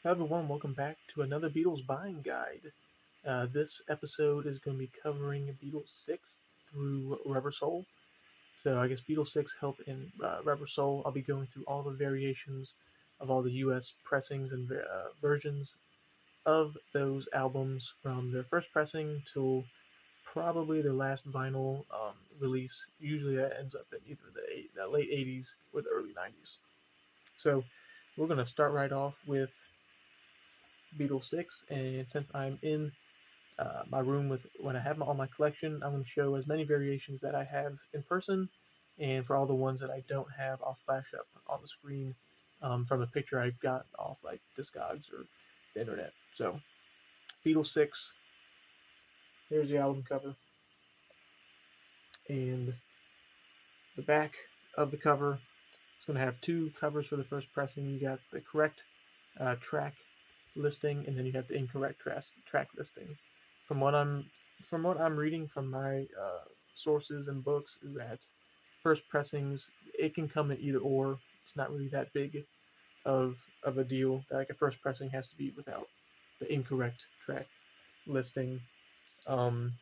Hello everyone, welcome back to another Beatles buying guide. This episode is going to be covering Beatles 6 through Rubber Soul. So I guess Beatles 6 help in Rubber Soul. I'll be going through all the variations of all the US pressings and versions of those albums from their first pressing till probably their last vinyl release. Usually that ends up in either the late 80s or the early 90s. So we're going to start right off with Beatles 6, and since I'm in my room with when I have all my collection, I'm going to show as many variations that I have in person, and for all the ones that I don't have, I'll flash up on the screen from a picture I got off like Discogs or the internet. So, Beatles 6, here's the album cover, and the back of the cover is going to have two covers for the first pressing. You got the correct track listing, and then you have the incorrect track listing. From what I'm reading from my sources and books, is that first pressings it can come in either or. It's not really that big of a deal. Like a first pressing has to be without the incorrect track listing, um,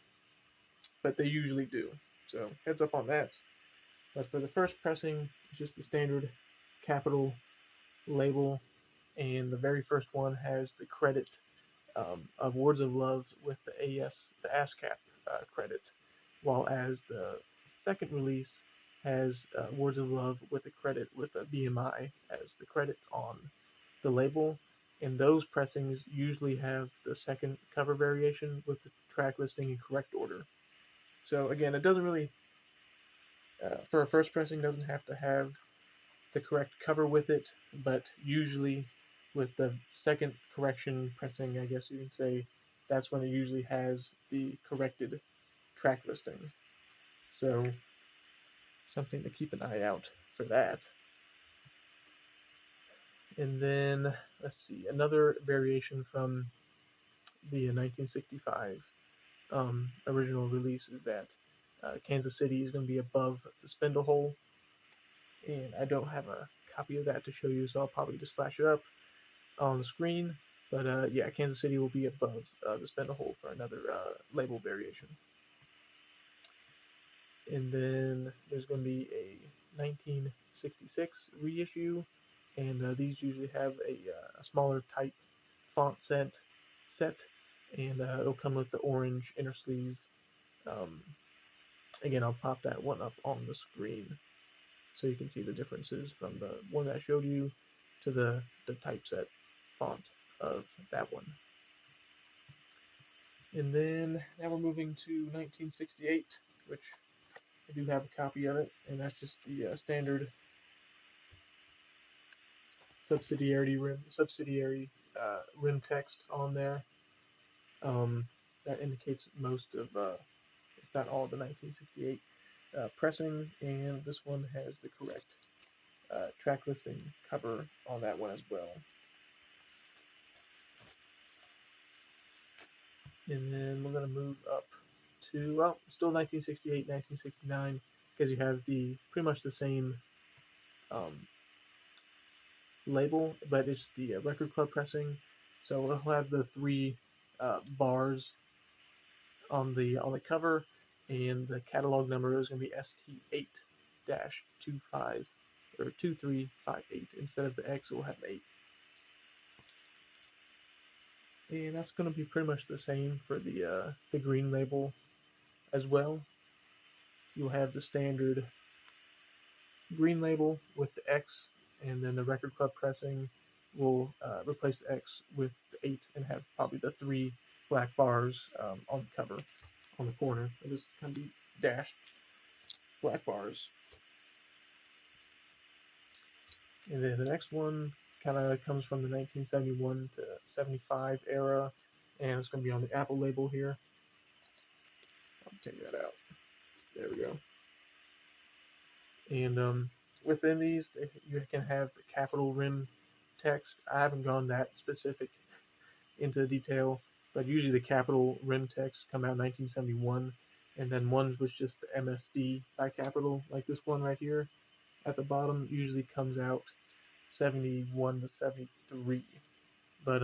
but they usually do. So heads up on that. But for the first pressing, it's just the standard capital label, and the very first one has the credit of Words of Love with the ASCAP credit, while as the second release has Words of Love with a credit with a BMI as the credit on the label. And those pressings usually have the second cover variation with the track listing in correct order. So again, it doesn't really for a first pressing doesn't have to have the correct cover with it, but usually with the second correction pressing, I guess you can say, that's when it usually has the corrected track listing. So something to keep an eye out for that. And then let's see, another variation from the 1965 original release is that Kansas City is going to be above the spindle hole, and I don't have a copy of that to show you, so I'll probably just flash it up on the screen. But yeah, Kansas City will be above the spindle hole for another label variation. And then there's going to be a 1966 reissue, and these usually have a smaller type font set, and it'll come with the orange inner sleeve. Um, Again, I'll pop that one up on the screen so you can see the differences from the one that I showed you to the typeset font of that one. And then now we're moving to 1968, which I do have a copy of it, and that's just the standard subsidiary rim text on there. That indicates most of, if not all, of the 1968 pressings, and this one has the correct track listing cover on that one as well. And then we're going to move up to, well, still 1968, 1969, because you have the pretty much the same label, but it's the record club pressing. So it'll have the three bars on the cover, and the catalog number is going to be ST8-25 or 2358. Instead of the X, it will have 8. And that's going to be pretty much the same for the green label as well. You'll have the standard green label with the X, and then the record club pressing will replace the X with the 8 and have probably the 3 black bars on the cover on the corner. It'll just kind of be dashed black bars. And then the next one kind of comes from the 1971 to 75 era, and it's going to be on the Apple label here. I'll take that out. There we go. And within these, you can have the capital rim text. I haven't gone that specific into detail, but usually the capital rim text come out in 1971, and then ones with just the MFD by capital, like this one right here at the bottom, usually comes out 71 to 73. But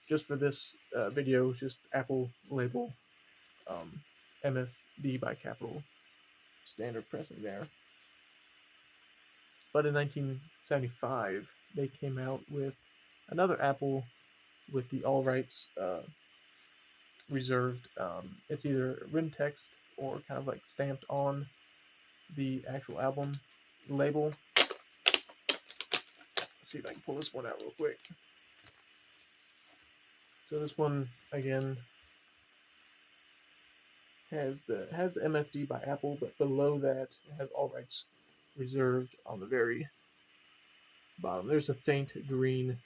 just for this video, just Apple label MFD by capital, standard pressing there. But in 1975, they came out with another Apple with the all rights reserved. It's either written text or kind of like stamped on the actual album label. Let's see if I can pull this one out real quick. So this one again has the MFD by Apple, but below that it has all rights reserved on the very bottom. There's a faint green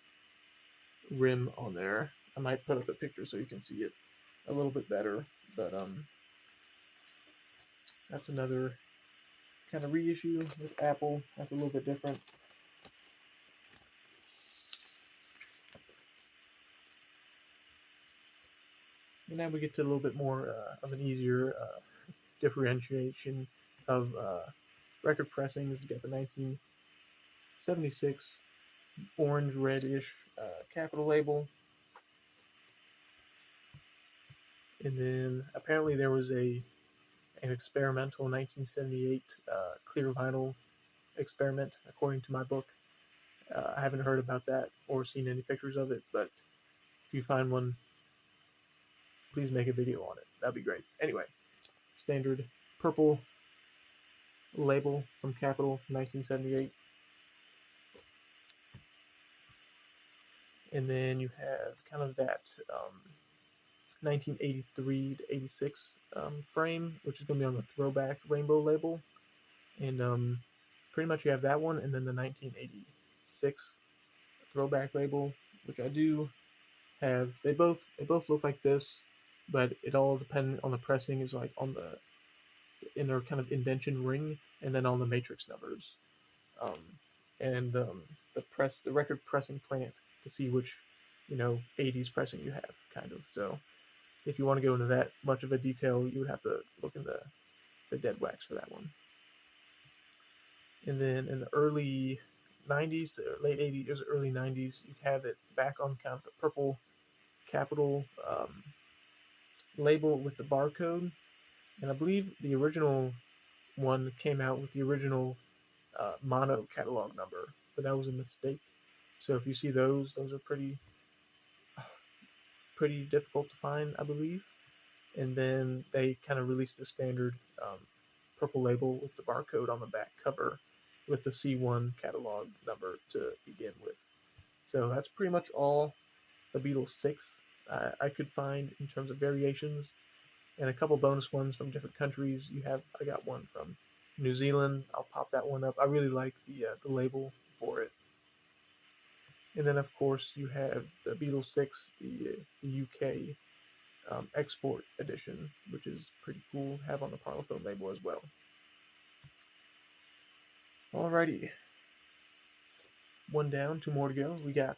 rim on there. I might put up a picture so you can see it a little bit better, but that's another kind of reissue with Apple. That's a little bit different. And now we get to a little bit more of an easier differentiation of record pressings. We got the 1976 orange reddish capital label, and then apparently there was an experimental 1978 clear vinyl experiment, according to my book. I haven't heard about that or seen any pictures of it, but if you find one, please make a video on it. That'd be great. Anyway, standard purple label from Capitol from 1978. And then you have kind of that 1983 to 86 frame, which is going to be on the throwback rainbow label. And pretty much you have that one, and then the 1986 throwback label, which I do have. They both look like this, but it all depends on the pressing. Is like on the inner kind of indentation ring, and then on the matrix numbers, and the record pressing plant to see which 80s pressing you have, kind of. So if you want to go into that much of a detail, you would have to look in the dead wax for that one. And then in the early 90s to late 80s, early 90s, you have it back on kind of the purple capital label with the barcode. And I believe the original one came out with the original mono catalog number, but that was a mistake. So if you see those are pretty difficult to find, I believe. And then they kind of released the standard purple label with the barcode on the back cover with the C1 catalog number to begin with. So that's pretty much all the Beatles VI I could find in terms of variations, and a couple bonus ones from different countries. I got one from New Zealand. I'll pop that one up. I really like the label for it. And then of course you have the Beatles VI, the UK export edition, which is pretty cool to have on the Parlophone label as well. Alrighty, one down, two more to go. We got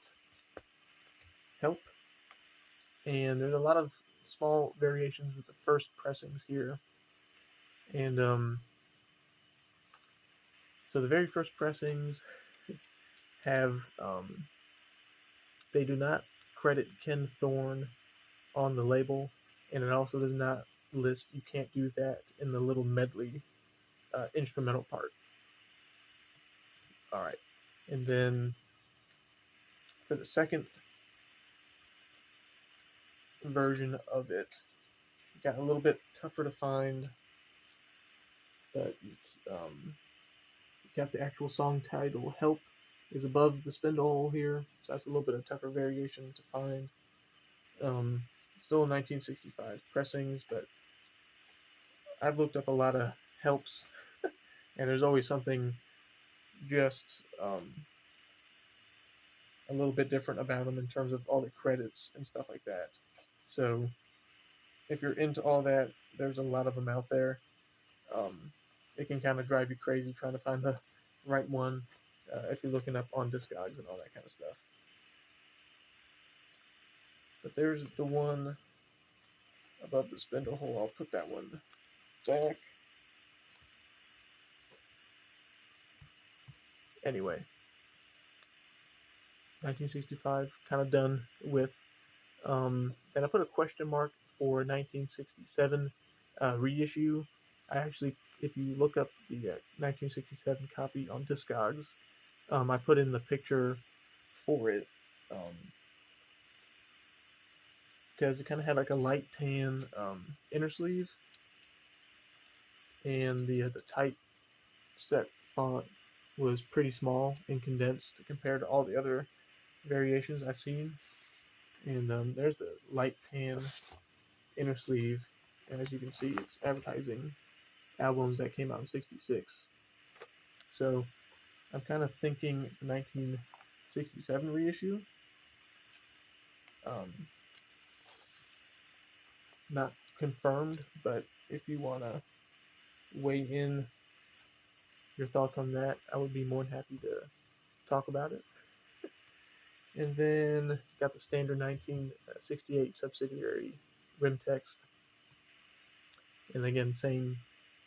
Help, and there's a lot of small variations with the first pressings here. And so the very first pressings have they do not credit Ken Thorne on the label, and it also does not list, you can't do that in the little medley instrumental part. All right, and then for the second version of it, got a little bit tougher to find, but it's got the actual song title. Help is above the spindle hole here, so that's a little bit of tougher variation to find. Still 1965 pressings, but I've looked up a lot of helps, and there's always something just a little bit different about them in terms of all the credits and stuff like that. So if you're into all that, there's a lot of them out there. It can kind of drive you crazy trying to find the right one if you're looking up on Discogs and all that kind of stuff. But there's the one above the spindle hole. I'll put that one back. Anyway, 1965 kind of done with. And I put a question mark for 1967 reissue. I actually, if you look up the 1967 copy on Discogs, I put in the picture for it because it kind of had like a light tan inner sleeve, and the typeset font was pretty small and condensed compared to all the other variations I've seen. And there's the light tan inner sleeve, and as you can see, it's advertising albums that came out in '66. So I'm kind of thinking it's a 1967 reissue. Um, Not confirmed, but if you want to weigh in your thoughts on that, I would be more than happy to talk about it. And then got the standard 1968 subsidiary rim text. And again, same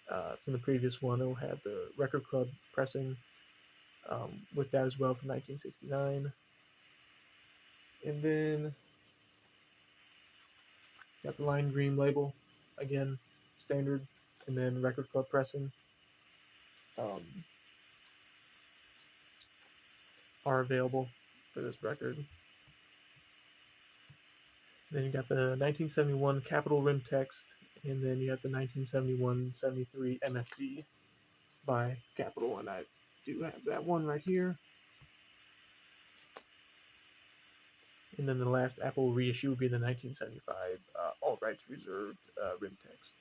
from the previous one, it'll have the record club pressing with that as well from 1969. And then got the lime green label, again, standard, and then record club pressing um, are available for this record. Then you got the 1971 Capitol rim text, and then you got the 1971-73 MFD by Capitol, and I do have that one right here. And then the last Apple reissue would be the 1975 All Rights Reserved rim text.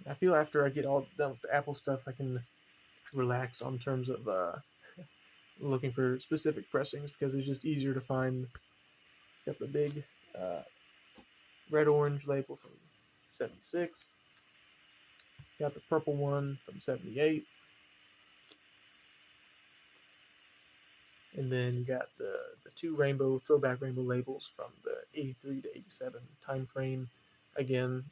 I feel after I get all done with the Apple stuff, I can relax on terms of looking for specific pressings because it's just easier to find. Got the big red-orange label from '76. Got the purple one from '78. And then you got the two throwback rainbow labels from the 83 to 87 time frame. Again,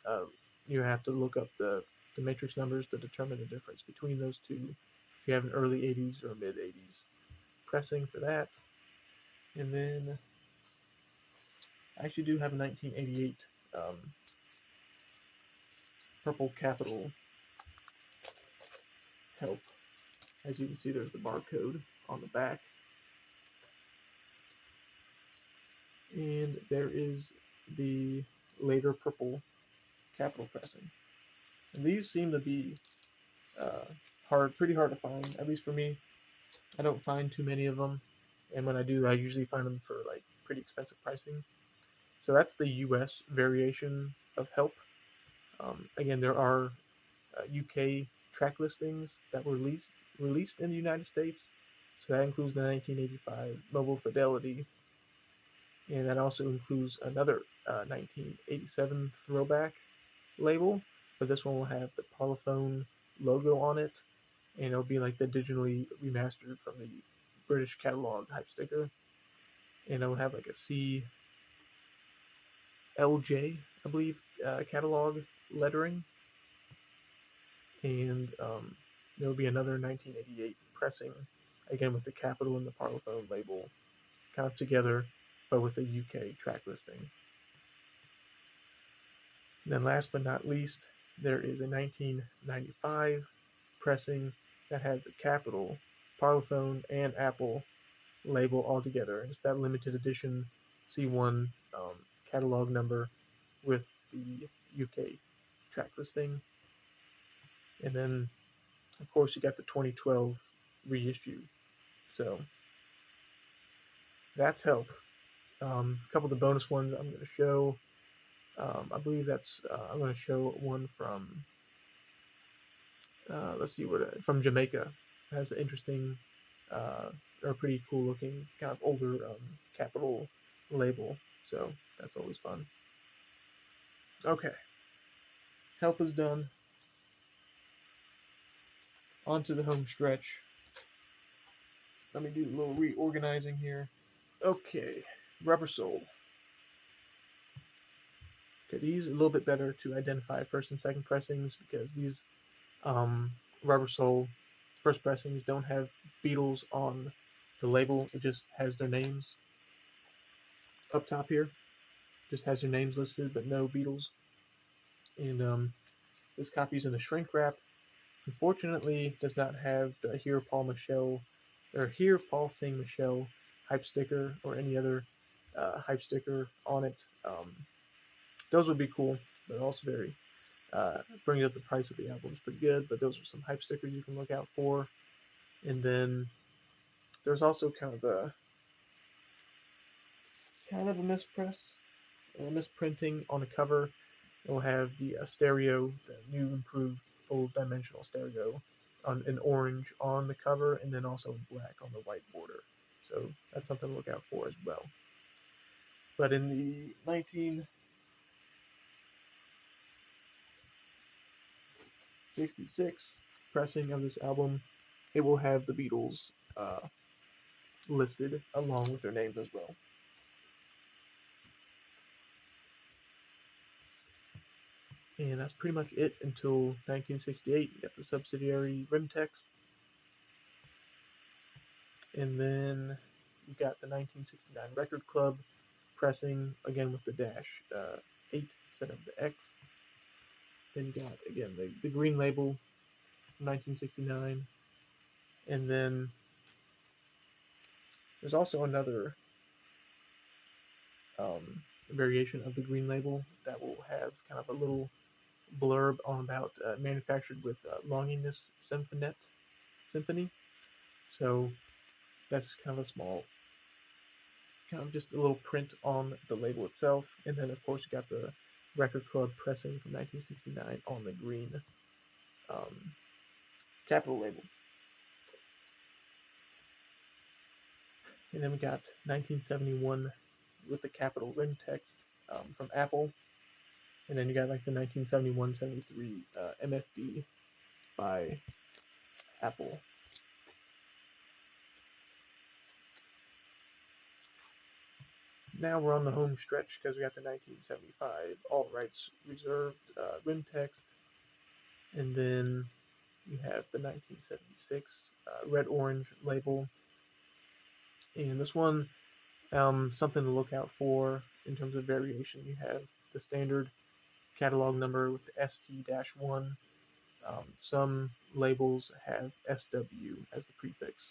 you have to look up the matrix numbers to determine the difference between those two if you have an early 80s or mid 80s pressing for that. And then I actually do have a 1988 purple Capitol help. As you can see, there's the barcode on the back. And there is the later purple Capitol pressing. And these seem to be pretty hard to find, at least for me. I don't find too many of them, and when I do, I usually find them for like pretty expensive pricing. So that's the US variation of Help. Again, there are UK track listings that were released in the United States. So that includes the 1985 Mobile Fidelity, and that also includes another 1987 throwback label, but this one will have the Parlophone logo on it, and it'll be like the digitally remastered from the British catalog type sticker, and it'll have like a CLJ, I believe, catalog lettering, and there'll be another 1988 pressing, again with the Capitol and the Parlophone label kind of together, but with a UK track listing. And then last but not least, there is a 1995 pressing that has the Capitol, Parlophone, and Apple label all together. And it's that limited edition C1 catalog number with the UK track listing. And then, of course, you got the 2012 reissue. So that's Help. A couple of the bonus ones I'm going to show. I believe that's I'm going to show one from let's see from Jamaica. It has an interesting or pretty cool looking kind of older Capitol label, so that's always fun. Okay, Help is done. On to the home stretch. Let me do a little reorganizing here. Okay, Rubber Soul. Okay, these are a little bit better to identify first and second pressings because these Rubber Soul first pressings don't have Beatles on the label. It just has their names up top here. Just has their names listed, but no Beatles. And this copy is in a shrink wrap. Unfortunately, does not have the Here Paul Michelle or Here Paul Sing Michelle hype sticker or any other hype sticker on it. Those would be cool, but also very brings up the price of the album. Is pretty good, but those are some hype stickers you can look out for. And then there's also kind of a mispress, a misprinting on the cover. It will have the stereo, the new improved full dimensional stereo, in orange on the cover, and then also in black on the white border. So that's something to look out for as well. But in the 1966 pressing of this album, it will have the Beatles listed along with their names as well. And that's pretty much it until 1968. You got the subsidiary rim text. And then you got the 1969 Record Club pressing, again with the dash 8 instead of the X. Then you got, again, the green label from 1969. And then there's also another variation of the green label that will have kind of a little blurb on about manufactured with Longinus Symphony. So that's kind of a small, kind of just a little print on the label itself. And then, of course, you got the Record Club pressing from 1969 on the green Capitol label. And then we got 1971 with the Capitol rim text from Apple. And then you got like the 1971-73 MFD by Apple. Now we're on the home stretch because we got the 1975 All Rights Reserved rim text. And then you have the 1976 red-orange label. And this one, something to look out for in terms of variation. You have the standard catalog number with the ST-1. Some labels have SW as the prefix.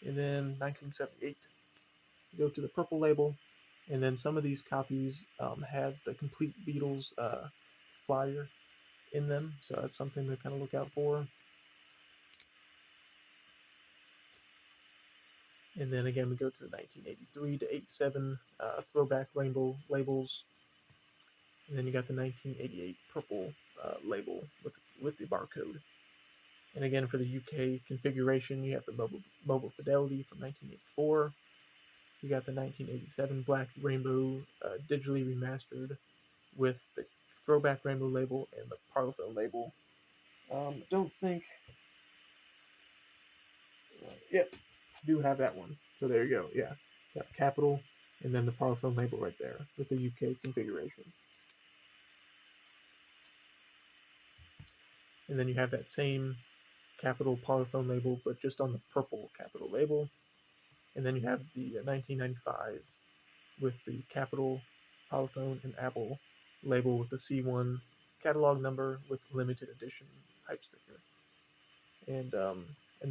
And then 1978, you go to the purple label, and then some of these copies have the complete Beatles flyer in them, so that's something to kind of look out for. And then again, we go to the 1983 to 87 throwback rainbow labels. And then you got the 1988 purple label with the barcode. And again, for the UK configuration, you have the mobile fidelity from 1984. You got the 1987 black rainbow digitally remastered with the throwback rainbow label and the Parlophone label. Don't think... Yep, do have that one. So there you go. Yeah, got the Capitol and then the Parlophone label right there with the UK configuration. And then you have that same Capitol Parlophone label, but just on the purple Capitol label. And then you have the 1995 with the Capitol Parlophone and Apple label with the C1 catalog number with limited edition hype sticker. And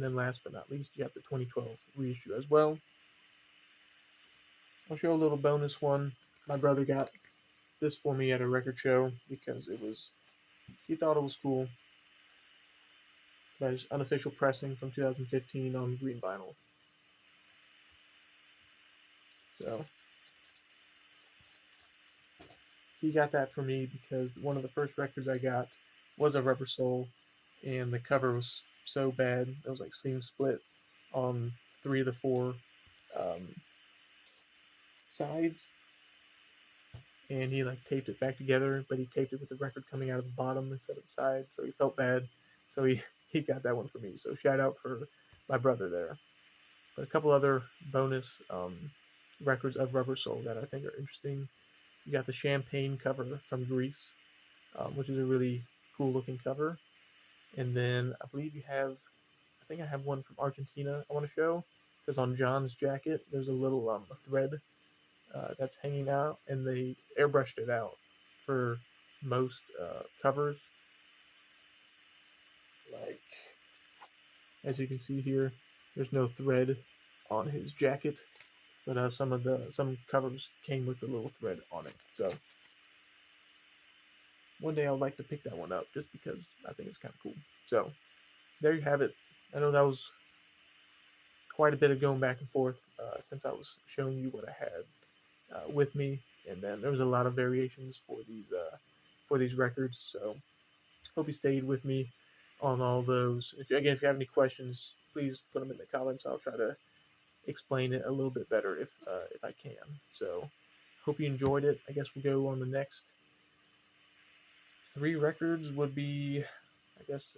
then last but not least, you have the 2012 reissue as well. I'll show a little bonus one. My brother got this for me at a record show because he thought it was cool. That is unofficial pressing from 2015 on green vinyl. So he got that for me because one of the first records I got was a Rubber Soul, and the cover was so bad. It was like seam split on 3 of the 4 sides, and he like taped it back together, but he taped it with the record coming out of the bottom instead of the side, so he felt bad. So he got that one for me. So shout out for my brother there. But a couple other bonus records of Rubber Soul that I think are interesting. You got the Champagne cover from Greece, which is a really cool looking cover. And then I believe you have, I think I have one from Argentina I want to show, because on John's jacket there's a little thread that's hanging out, and they airbrushed it out for most covers. Like, as you can see here, there's no thread on his jacket, but some covers came with the little thread on it. So one day I would like to pick that one up just because I think it's kind of cool. So there you have it. I know that was quite a bit of going back and forth since I was showing you what I had with me, and then there was a lot of variations for these records. So hope you stayed with me on all those. If you have any questions, please put them in the comments. I'll try to explain it a little bit better if I can. So hope you enjoyed it. I guess we'll go on the next three records. Would be, I guess,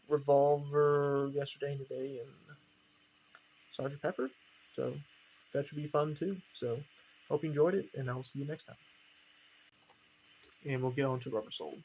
Revolver, Yesterday and Today, and Sergeant Pepper. So that should be fun too. So hope you enjoyed it, and I'll see you next time. And we'll get on to Rubber Soul.